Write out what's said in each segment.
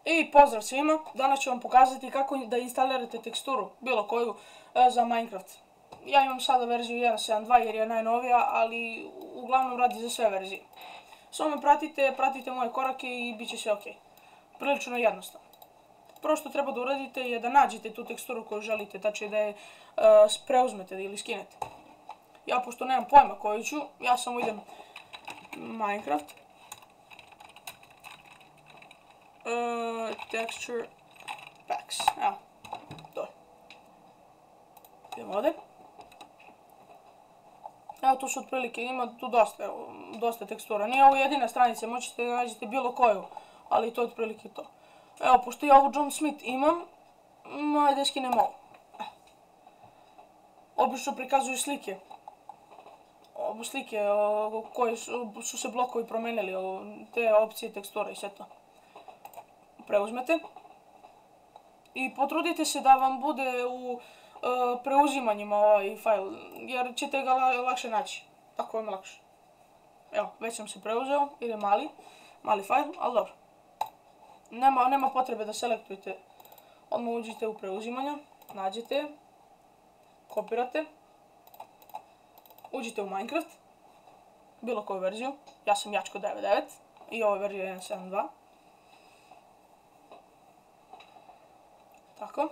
I pozdrav svima, danas ću vam pokazati kako da instalirate teksturu, bilo koju, za Minecraft. Ja imam sada verziju 1.7.2 jer je najnovija, ali uglavnom radi za sve verzije. Samo me pratite moje korake i bit će sve ok. Prilično jednostavno. Prvo što treba da uradite je da nađete tu teksturu koju želite, tačnije da je preuzmete ili skinete. Ja, pošto nemam pojma koju ću, ja samo idem Minecraft. Texture packs, evo, to je. Idemo ovdje. Evo, tu su otprilike, ima tu dosta tekstura. Nije ovo jedina stranica, možete da nađete bilo koju, ali to je otprilike to. Evo, pošto ja ovu John Smith imam, ajde skinem ovo. Obično prikazuju slike. Slike koje su se blokovi promenili, te opcije tekstura i sve to. Preuzmete i potrudite se da vam bude u preuzimanjima ovaj fajl, jer ćete ga lakše naći, tako vam je lakše. Evo, već sam se preuzeo, ide mali fajl, ali dobro. Nema potrebe da selektujete, odmah uđite u preuzimanja, nađete, kopirate, uđite u Minecraft, bilo koju verziju, ja sam Jačko 99 i ovo je verzija 1.7.2. Tako.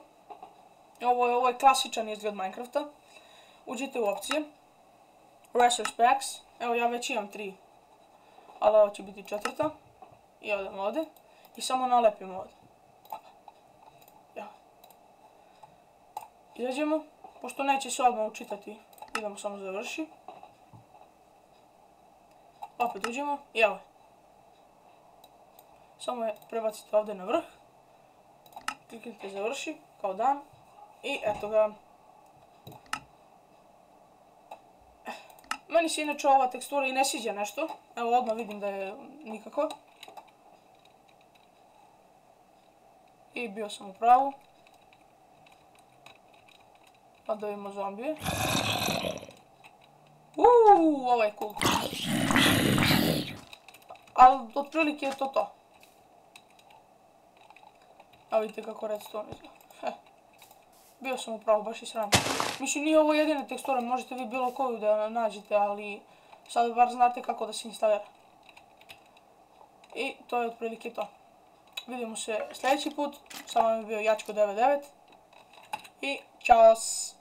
Ovo je klasičan izgled Minecrafta. Uđite u opcije. Resource Packs. Evo, ja već imam 3. Ali ovo će biti 4. I odemo ovdje. I samo nalepimo ovdje. Evo. Izađemo. Pošto neće se odmah učitati, idemo samo završi. Opet uđemo. I evo. Samo je prebacite ovdje na vrh. Kliknite završi, kao dan, i eto ga. Meni se inače ova tekstura i ne sviđa nešto, evo odmah vidim da je nikako. I bio sam u pravu. Pa da vidimo zombije. Ovo je cool. Ali otprilike je to. A vidite kako redstone izgleda. Bio sam upravo, baš i sram. Mislim, nije ovo jedina tekstura, možete vi bilo koju da nađete, ali sad bar znate kako da se instalira. I to je otprilike to. Vidimo se sljedeći put, sa vama je bio Jačko 99 i čaos!